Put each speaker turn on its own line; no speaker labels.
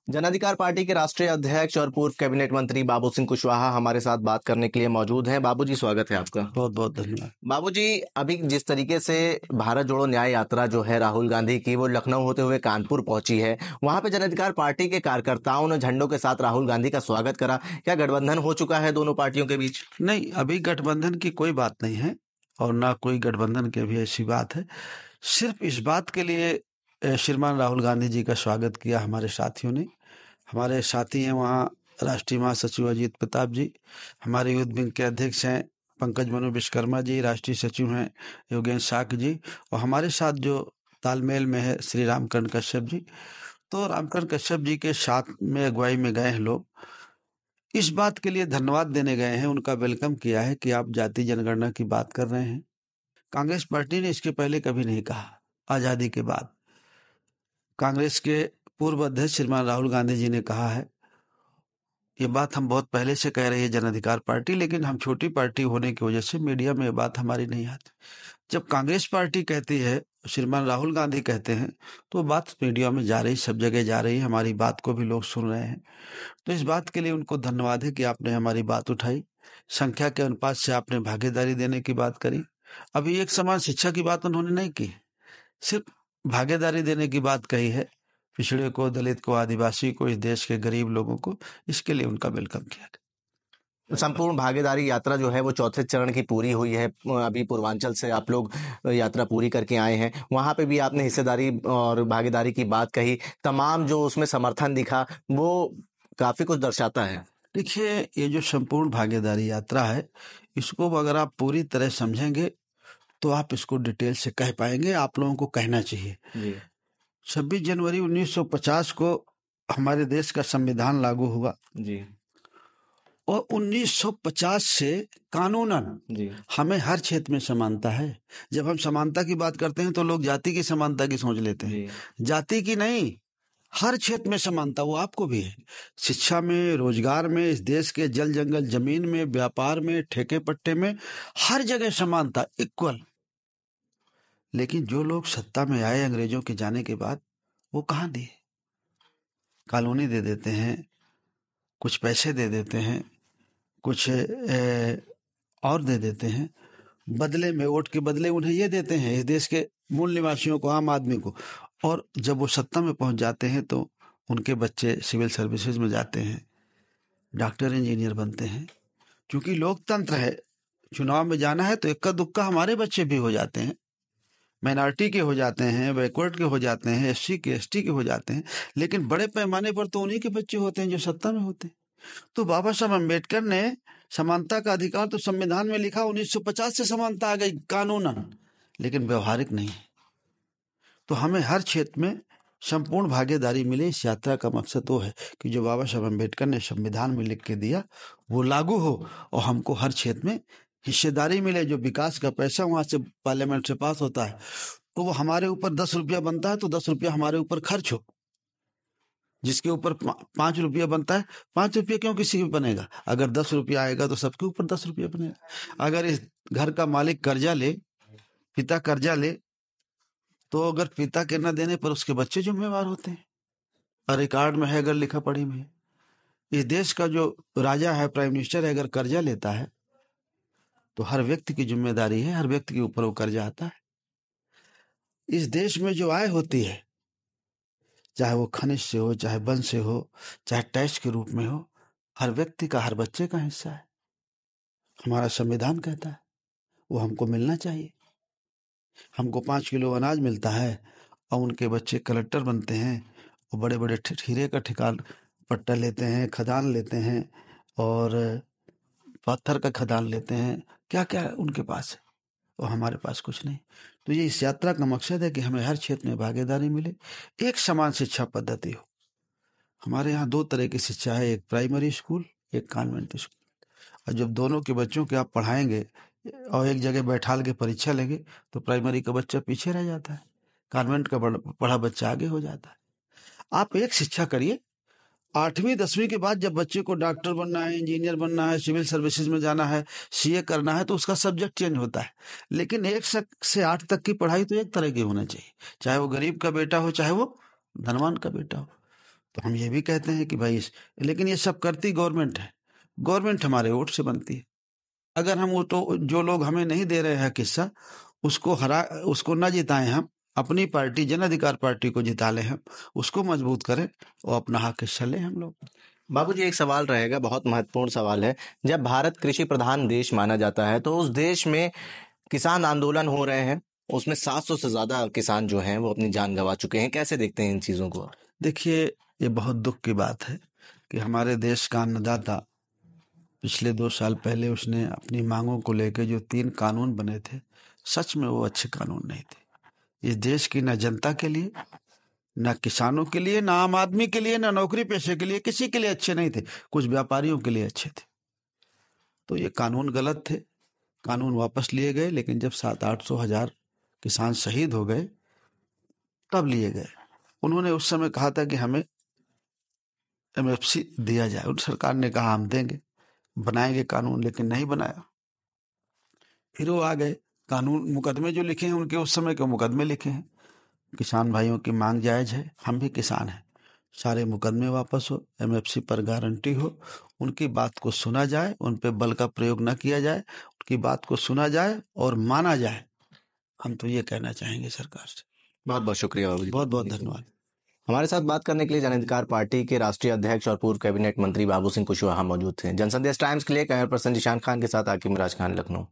जन अधिकार पार्टी के राष्ट्रीय अध्यक्ष और पूर्व कैबिनेट मंत्री बाबू सिंह कुशवाहा हमारे साथ बात करने के लिए मौजूद हैं। बाबूजी, स्वागत है आपका।
बहुत बहुत धन्यवाद।
बाबूजी, अभी जिस तरीके से भारत जोड़ो न्याय यात्रा जो है राहुल गांधी की, वो लखनऊ होते हुए कानपुर पहुंची है। वहां पे जन अधिकार पार्टी के कार्यकर्ताओं ने झंडों के साथ राहुल गांधी का स्वागत करा। क्या गठबंधन हो चुका है दोनों पार्टियों के बीच?
नहीं, अभी गठबंधन की कोई बात नहीं है और ना कोई गठबंधन की अभी ऐसी बात है। सिर्फ इस बात के लिए श्रीमान राहुल गांधी जी का स्वागत किया हमारे साथियों ने। हमारे साथी हैं वहाँ राष्ट्रीय महासचिव अजीत प्रताप जी, हमारे यूथ विंग के अध्यक्ष हैं पंकज मनु विश्वकर्मा जी, राष्ट्रीय सचिव हैं योगेंद्र शाक जी, और हमारे साथ जो तालमेल में है श्री रामकरण कश्यप जी। तो रामकरण कश्यप जी के साथ में अगुवाई में गए हैं लोग। इस बात के लिए धन्यवाद देने गए हैं, उनका वेलकम किया है कि आप जाति जनगणना की बात कर रहे हैं। कांग्रेस पार्टी ने इसके पहले कभी नहीं कहा। आजादी के बाद कांग्रेस के पूर्व अध्यक्ष श्रीमान राहुल गांधी जी ने कहा है। ये बात हम बहुत पहले से कह रही है जन अधिकार पार्टी, लेकिन हम छोटी पार्टी होने की वजह से मीडिया में ये बात हमारी नहीं आती। जब कांग्रेस पार्टी कहती है, श्रीमान राहुल गांधी कहते हैं, तो बात मीडिया में जा रही, सब जगह जा रही है, हमारी बात को भी लोग सुन रहे हैं। तो इस बात के लिए उनको धन्यवाद है कि आपने हमारी बात उठाई। संख्या के अनुपात से आपने भागीदारी देने की बात करी। अभी एक समान शिक्षा की बात उन्होंने नहीं की, सिर्फ भागीदारी देने की बात कही है। पिछड़े को, दलित को, आदिवासी को, इस देश के गरीब लोगों को, इसके लिए उनका वेलकम किया।
संपूर्ण भागीदारी यात्रा जो है वो चौथे चरण की पूरी हुई है। अभी पूर्वांचल से आप लोग यात्रा पूरी करके आए हैं, वहां पे भी आपने हिस्सेदारी और भागीदारी की बात कही। तमाम जो उसमें समर्थन दिखा वो काफी कुछ दर्शाता है।
देखिए, ये जो संपूर्ण भागीदारी यात्रा है, इसको अगर आप पूरी तरह समझेंगे तो आप इसको डिटेल से कह पाएंगे। आप लोगों को कहना चाहिए
जी।
26 जनवरी 1950 को हमारे देश का संविधान लागू हुआ
जी।
और 1950 से कानूनन
जी।
हमें हर क्षेत्र में समानता है। जब हम समानता की बात करते हैं तो लोग जाति की समानता की सोच लेते हैं। जाति की नहीं, हर क्षेत्र में समानता, वो आपको भी है। शिक्षा में, रोजगार में, इस देश के जल जंगल जमीन में, व्यापार में, ठेके पट्टे में, हर जगह समानता, इक्वल। लेकिन जो लोग सत्ता में आए अंग्रेजों के जाने के बाद, वो कहाँ दिए? कॉलोनी दे देते हैं, कुछ पैसे दे देते हैं, कुछ और दे देते हैं, बदले में, वोट के बदले उन्हें ये देते हैं, इस देश के मूल निवासियों को, आम आदमी को। और जब वो सत्ता में पहुंच जाते हैं तो उनके बच्चे सिविल सर्विसेज में जाते हैं, डॉक्टर इंजीनियर बनते हैं। क्योंकि लोकतंत्र है, चुनाव में जाना है तो इक्का दुक्का हमारे बच्चे भी हो जाते हैं, माइनॉरिटी के हो जाते हैं, बैकवर्ड के हो जाते हैं, एससी के, एसटी के हो जाते हैं, लेकिन बड़े पैमाने पर तो उन्हीं के बच्चे होते हैं जो सत्ता में होते हैं। तो बाबा साहब अम्बेडकर ने समानता का अधिकार तो संविधान में लिखा, 1950 से समानता आ गई कानूनन, लेकिन व्यवहारिक नहीं। तो हमें हर क्षेत्र में संपूर्ण भागीदारी मिले। इस यात्रा का मकसद वो है कि जो बाबा साहब अम्बेडकर ने संविधान में लिख के दिया वो लागू हो और हमको हर क्षेत्र में हिस्सेदारी मिले। जो विकास का पैसा वहां से पार्लियामेंट से पास होता है तो वो हमारे ऊपर 10 रुपया बनता है तो 10 रुपया हमारे ऊपर खर्च हो। जिसके ऊपर 5 रुपया बनता है, 5 रुपया क्यों किसी पे बनेगा? अगर 10 रुपया आएगा तो सबके ऊपर 10 रुपया बनेगा। अगर इस घर का मालिक कर्जा ले, पिता कर्जा ले, तो अगर पिता के न देने पर उसके बच्चे जिम्मेवार होते हैं। और रिकॉर्ड में है, अगर लिखा पढ़ी में, इस देश का जो राजा है, प्राइम मिनिस्टर है, अगर कर्जा लेता है तो हर व्यक्ति की जिम्मेदारी है, हर व्यक्ति के ऊपर वो कर्जा आता है। इस देश में जो आय होती है, चाहे वो खनिज से हो, चाहे वन से हो, चाहे टैक्स के रूप में हो, हर व्यक्ति का, हर बच्चे का हिस्सा है। हमारा संविधान कहता है वो हमको मिलना चाहिए। हमको 5 किलो अनाज मिलता है और उनके बच्चे कलेक्टर बनते हैं और बड़े बड़े हीरे का ठिकान पट्टा लेते हैं, खदान लेते हैं और पत्थर का खदान लेते हैं। क्या क्या उनके पास है और हमारे पास कुछ नहीं। तो ये इस यात्रा का मकसद है कि हमें हर क्षेत्र में भागीदारी मिले, एक समान शिक्षा पद्धति हो। हमारे यहाँ 2 तरह की शिक्षा है, एक प्राइमरी स्कूल, एक कॉन्वेंट स्कूल। और जब दोनों के बच्चों के आप पढ़ाएंगे और एक जगह बैठाल के परीक्षा लेंगे तो प्राइमरी का बच्चा पीछे रह जाता है, कॉन्वेंट का पढ़ा बच्चा आगे हो जाता है। आप एक शिक्षा करिए, 8वीं 10वीं के बाद जब बच्चे को डॉक्टर बनना है, इंजीनियर बनना है, सिविल सर्विसेज में जाना है, सीए करना है, तो उसका सब्जेक्ट चेंज होता है। लेकिन 1 से 8 तक की पढ़ाई तो एक तरह की होना चाहिए, चाहे वो गरीब का बेटा हो, चाहे वो धनवान का बेटा हो। तो हम ये भी कहते हैं कि भाई लेकिन ये सब करती गवर्नमेंट है, गवर्नमेंट हमारे वोट से बनती है। अगर हम वो तो जो लोग हमें नहीं दे रहे हैं किस्सा, उसको ना जिताएं, हम अपनी पार्टी जन अधिकार पार्टी को जिता लें, हम उसको मजबूत करें और अपना हक हिस्सा लें हम लोग।
बाबूजी, एक सवाल रहेगा, बहुत महत्वपूर्ण सवाल है। जब भारत कृषि प्रधान देश माना जाता है तो उस देश में किसान आंदोलन हो रहे हैं, उसमें 700 से ज्यादा किसान जो हैं वो अपनी जान गंवा चुके हैं। कैसे देखते हैं इन चीजों को?
देखिए, ये बहुत दुख की बात है कि हमारे देश का अन्नदाता पिछले 2 साल पहले उसने अपनी मांगों को लेकर जो 3 कानून बने थे, सच में वो अच्छे कानून नहीं थे। इस देश की न जनता के लिए, न किसानों के लिए, न आम आदमी के लिए, न नौकरी पेशे के लिए, किसी के लिए अच्छे नहीं थे। कुछ व्यापारियों के लिए अच्छे थे। तो ये कानून गलत थे, कानून वापस लिए गए। लेकिन जब 700-800 हजार किसान शहीद हो गए तब लिए गए। उन्होंने उस समय कहा था कि हमें एमएफसी दिया जाए। उन सरकार ने कहा हम देंगे, बनाएंगे कानून, लेकिन नहीं बनाया। फिर वो आ गए, कानून मुकदमे जो लिखे हैं उनके उस समय के मुकदमे लिखे हैं। किसान भाइयों की मांग जायज है, हम भी किसान हैं, सारे मुकदमे वापस हो, एमएफसी पर गारंटी हो, उनकी बात को सुना जाए, उन पे बल का प्रयोग न किया जाए, उनकी बात को सुना जाए और माना जाए। हम तो ये कहना चाहेंगे सरकार से।
बहुत बहुत शुक्रिया बाबूजी।
बहुत बहुत धन्यवाद।
हमारे साथ बात करने के लिए जन अधिकार पार्टी के राष्ट्रीय अध्यक्ष और पूर्व कैबिनेट मंत्री बाबू सिंह कुशवाहा मौजूद थे। जनसंदेश टाइम्स के लिए कैमरा पर्सन जिशान खान के साथ आकिब मिराज खान, लखनऊ।